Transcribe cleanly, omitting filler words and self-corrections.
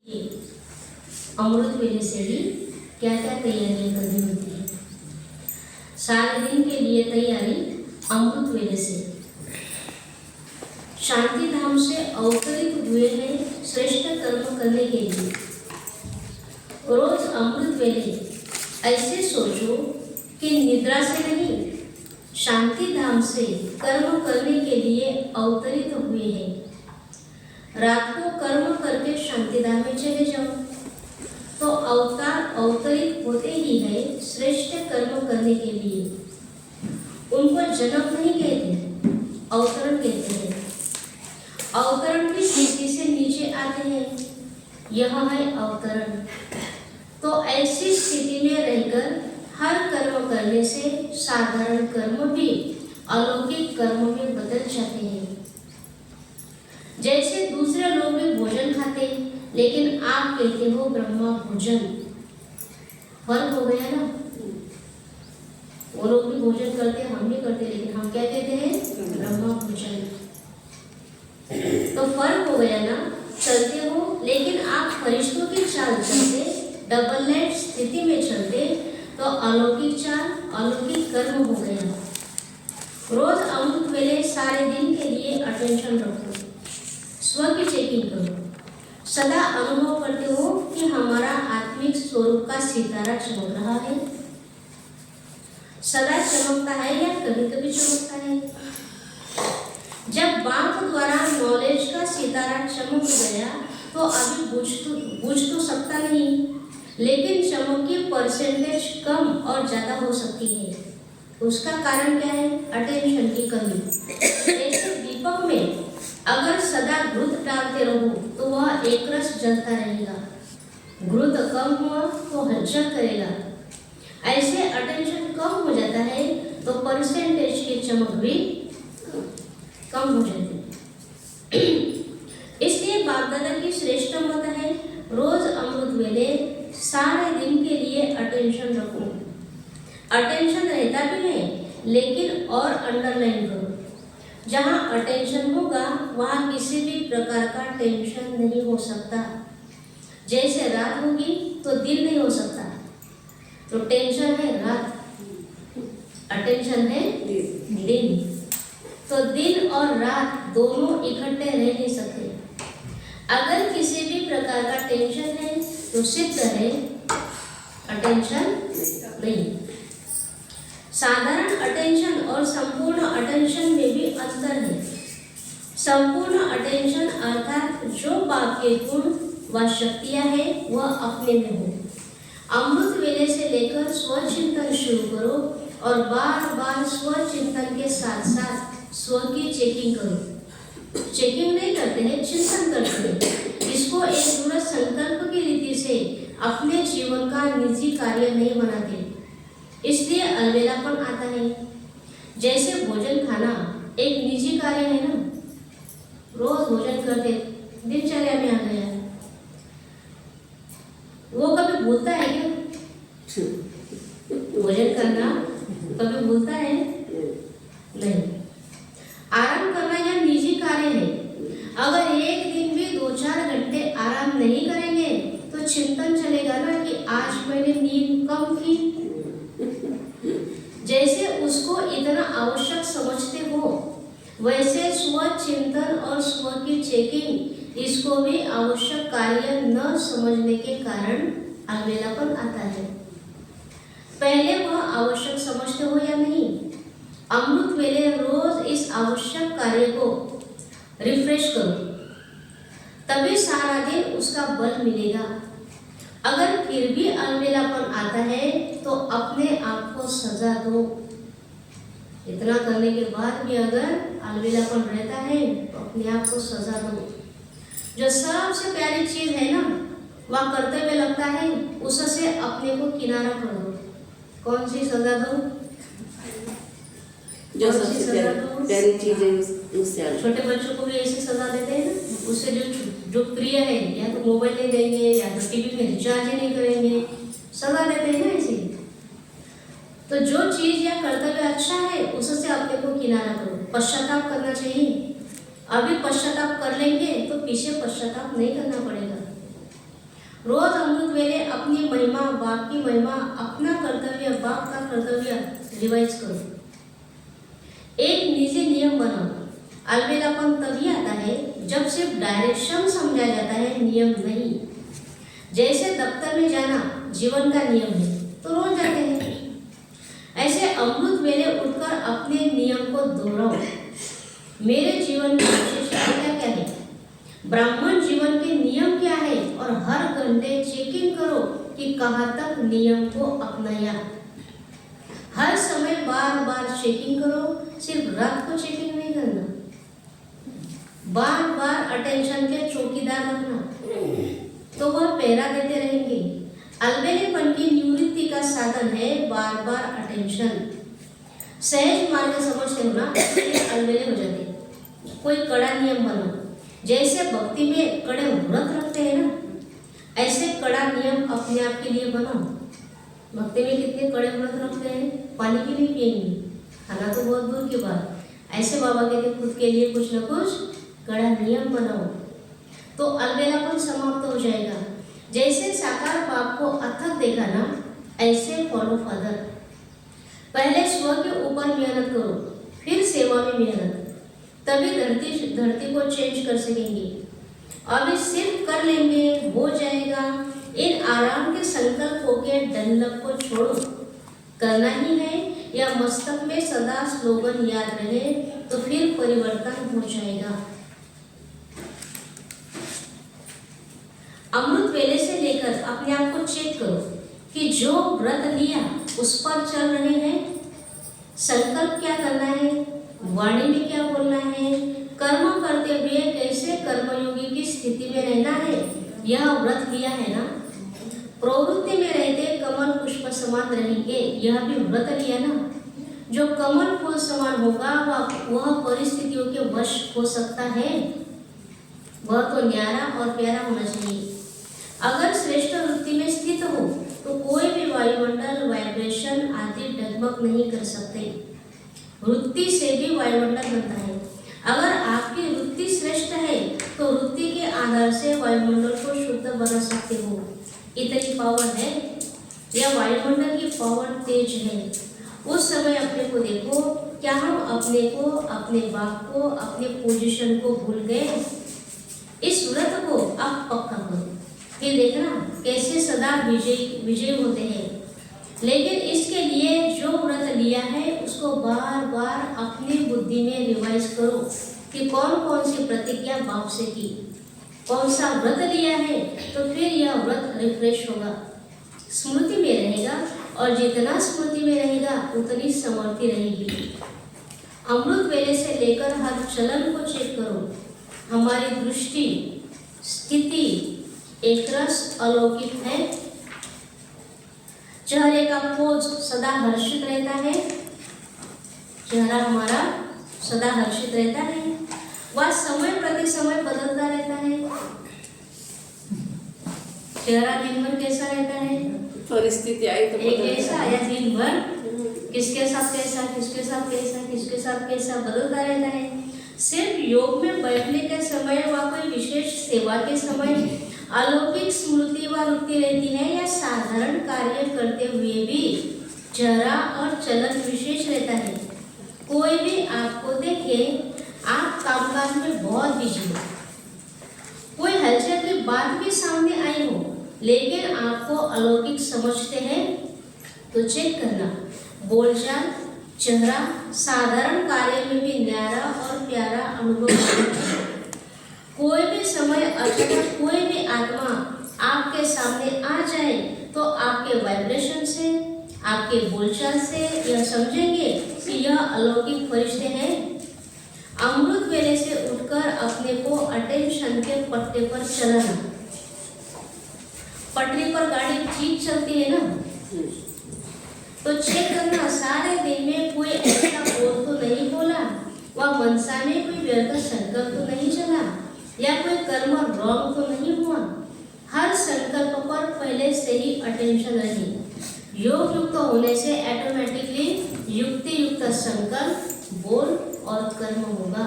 ये अमृत वेले से ही क्या क्या तैयारियां करनी होती है। सारे दिन के लिए तैयारी अमृत वेले से। शांति धाम से अवतरित हुए हैं श्रेष्ठ कर्म करने के लिए। रोज अमृत वेले ऐसे सोचो कि निद्रा से नहीं, शांति धाम से कर्म करने के लिए अवतरित हुए हैं। रात को कर्म करके शांति धाम में चले जाओ। तो अवतार अवतरित होते ही है श्रेष्ठ कर्म करने के लिए। उनको जन्म नहीं कहते, अवतरण कहते हैं। अवतरण की स्थिति से नीचे आते हैं, यह है अवतरण। तो ऐसी स्थिति में रहकर हर कर्म करने से साधारण कर्म भी अलौकिक कर्म में बदल जाते हैं। जैसे दूसरे लोग भी भोजन खाते, लेकिन आप कहते हो ब्रह्मा भोजन। फर्क हो गया ना। वो लोग भी भोजन करते, हम भी करते, लेकिन हम क्या कहते हैं? ब्रह्मा भोजन। तो फर्क हो गया ना। चलते हो, लेकिन आप फरिश्तों की चाल चलते, डबल लाइट स्थिति में चलते, तो अलौकिक चाल, अलौकिक कर्म हो गया। रोज अमृत वेले सारे दिन के लिए अटेंशन रखो, स्व की चेकिंग करो। सदा अनुभव करते हो कि हमारा आत्मिक स्वरूप का सितारा चमक रहा है। सदा चमकता है या कभी कभी चमकता है? जब बाप द्वारा नॉलेज का सितारा चमक गया तो अभी बुझ तो सकता नहीं, लेकिन चमक की परसेंटेज कम और ज्यादा हो सकती है। उसका कारण क्या है? अटेंशन की कमी। ऐसे दीपक में अगर सदा घृत डालते रहो तो वह एक रस जलता रहेगा। घृत कम हुआ तो हलचल करेगा। ऐसे अटेंशन कम हो जाता है तो परसेंटेज की चमक भी कम हो जाती है। इसलिए बाप दादा की श्रेष्ठ मत है, रोज अमृत वेले सारे दिन के लिए अटेंशन रखो। अटेंशन रहता भी है, लेकिन और अंडरलाइन करो। जहाँ अटेंशन होगा वहाँ किसी भी प्रकार का टेंशन नहीं हो सकता। जैसे रात होगी तो दिन नहीं हो सकता, तो टेंशन है रात, अटेंशन है दिन। तो दिन और रात दोनों इकट्ठे रह नहीं सकते। अगर किसी भी प्रकार का टेंशन है तो सिद्ध है अटेंशन नहीं। साधारण अटेंशन और संपूर्ण अटेंशन में भी अंतर है। संपूर्ण अटेंशन अर्थात जो बाप के गुण व शक्तियां हैं वह अपने में हो। अमृत वेले से लेकर स्वचिंतन शुरू करो और बार बार स्वचिंतन के साथ साथ स्व की चेकिंग करो। चेकिंग नहीं करते हैं, चिंतन करते हैं। इसको एक दृढ़ संकल्प की रीति से अपने जीवन का निजी कार्य नहीं बनाते, इसलिए अलबेलापन आता है। जैसे भोजन खाना एक निजी कार्य है ना, रोज भोजन करते, दिनचर्या में आ गया, वो कभी भूलता है क्या? भोजन करना कभी भूलता है? नहीं। आराम करना यह निजी कार्य है। अगर एक दिन भी 2-4 घंटे आराम नहीं करेंगे तो चिंतन चलेगा ना कि आज मैंने नींद कम की। जैसे उसको इतना आवश्यक समझते हो, वैसे स्व चिंतन और स्व की चेकिंग इसको भी आवश्यक कार्य न समझने के कारण अलबेलापन आता है। पहले वह आवश्यक समझते हो या नहीं? अमृत वेले रोज इस आवश्यक कार्य को रिफ्रेश करो, तभी सारा दिन उसका बल मिलेगा। अगर फिर भी अलबेलापन आता है तो अपने आप को सजा दो। इतना करने के बाद भी अगर अलबेलापन रहता है तो अपने आप को सजा दो। जो सबसे प्यारी चीज है ना, वह करते हुए लगता है, उससे अपने को किनारा कर दो। कौन सी सजा दो? जो सबसे प्यारी चीज है उससे। छोटे बच्चों को भी ऐसी सजा देते हैं ना, उससे जो प्रिय है, या तो मोबाइल नहीं देंगे या तो टीवी में रिचार्ज नहीं करेंगे, सजा देते हैं ना ऐसे। तो जो चीज या कर्तव्य अच्छा है उससे अपने को किनारा करो। पश्चाताप करना चाहिए। अभी पश्चाताप कर लेंगे तो पीछे पश्चाताप नहीं करना पड़ेगा। रोज अमृत वेले अपनी महिमा, बाप की महिमा, अपना कर्तव्य, बाप का कर्तव्य रिवाइज करो। एक निजी नियम बनाओ। अलबेलापन तभी आता है जब सिर्फ डायरेक्शन समझा जाता है, नियम नहीं। जैसे दफ्तर में जाना जीवन का नियम है तो रोज जाते हैं, ऐसे अमृत वेले उठकर अपने नियम को दोहराओ। मेरे जीवन की विशेषता क्या है, ब्राह्मण जीवन के नियम क्या है, और हर घंटे चेकिंग करो कि कहाँ तक नियम को अपनाया। हर समय बार बार चेकिंग करो, सिर्फ रात को चेकिंग नहीं करना। बार बार अटेंशन के चौकीदार रखना तो वह पहरा देते रहेंगे। अलबेलेपन की निवृत्ति का साधन है बार बार अटेंशन। सहज मार्ग समझते हो ना, अलबेले हो जाते। कोई कड़ा नियम बनाओ। जैसे भक्ति में कड़े व्रत रखते हैं ना, ऐसे कड़ा नियम अपने आप के लिए बनाओ। भक्ति में कितने कड़े व्रत रखते हैं, पानी भी नहीं पिएंगे, खाना तो बहुत दूर की बात। ऐसे बाबा कहते खुद के लिए कुछ न कुछ कड़ा नियम बनाओ तो अलबेलापन समाप्त हो जाएगा। जैसे साकार बाप को अथक देखा ना, ऐसे फॉलो फादर। पहले स्व के ऊपर मेहनत करो, फिर सेवा में मेहनत, तभी धरती को चेंज कर सकेंगे। अभी सिर्फ कर लेंगे हो जाएगा, इन आराम के संकल्पों के डनलप को छोड़ो। करना ही है या मस्तक में सदा स्लोगन याद रहे तो फिर परिवर्तन हो जाएगा। अमृत वेले से लेकर अपने आप को चेक करो कि जो व्रत लिया उस पर चल रहे हैं। संकल्प क्या करना है, वाणी में क्या बोलना है, कर्म करते हुए कैसे कर्मयोगी की स्थिति में रहना है, यह व्रत लिया है ना। प्रवृत्ति में रहते कमल पुष्प समान रहेंगे, यह भी व्रत लिया ना। जो कमल फूल समान होगा वह परिस्थितियों के वश हो सकता है, वह तो न्यारा और प्यारा होना चाहिए। अगर श्रेष्ठ वृत्ति में स्थित हो तो कोई भी वायुमंडल, वाइब्रेशन आदि डगमग नहीं कर सकते। वृत्ति से भी वायुमंडल बनता है। अगर आपकी वृत्ति श्रेष्ठ है तो वृत्ति के आधार से वायुमंडल को शुद्ध बना सकते हो। इतनी पावर है, यह वायुमंडल की पावर तेज है। उस समय अपने को देखो, क्या हम अपने को, अपने बाप को, अपने पोजीशन को भूल गए। इस व्रत को आप पक्का करो, फिर देखना कैसे सदा विजय होते हैं। लेकिन इसके लिए जो व्रत लिया है उसको बार बार अपनी बुद्धि में रिवाइज करो कि कौन कौन सी प्रतिज्ञा बाप से की, कौन सा व्रत लिया है, तो फिर यह व्रत रिफ्रेश होगा, स्मृति में रहेगा, और जितना स्मृति में रहेगा उतनी समर्थी रहेगी। अमृत वेले से लेकर हर चलन को चेक करो। हमारी दृष्टि, स्थिति एक रस अलौकिक है। चेहरे का पोज सदा हर्षित रहता है, चेहरा हमारा सदा हर्षित रहता है, वह समय प्रति समय बदलता रहता है। चेहरा दिन भर कैसा रहता है, परिस्थिति आई तो एक जैसा, या दिन भर किसके साथ कैसा, किसके साथ कैसा, किसके साथ कैसा बदलता रहता है। सिर्फ योग में बैठने के समय व कोई विशेष सेवा के समय अलौकिक स्मृति व वृत्ति रहती है, या साधारण कार्य करते हुए भी चेहरा और चलन विशेष रहता है। कोई भी आपको देखे, आप कामकाज में बहुत बिजी हो, कोई हलचल की बात भी सामने आई हो, लेकिन आपको अलौकिक समझते हैं तो चेक करना, बोलचाल, चेहरा, साधारण कार्य में भी न्यारा और प्यारा अनुभव। कोई भी समय अचानक कोई भी आत्मा आपके सामने आ जाए तो आपके वाइब्रेशन से, आपके बोलचाल से यह समझेंगे कि यह अलौकिक फरिश्ते हैं। अमृत वेले से उठकर अपने को अटेंशन के पट्टे पर चलाना। पटरी पर गाड़ी ठीक चलती है ना, तो चेक करना सारे दिन में कोई ऐसा बोल तो नहीं बोला, वह मनसा में कोई व्यर्थ संकल्प तो नहीं चला, या कोई कर्म रॉन्ग तो नहीं हुआ। हर संकल्प पर पहले से ही अटेंशन रही। योग युक्त होने से ऑटोमेटिकली युक्ति युक्त संकल्प, बोल और कर्म होगा।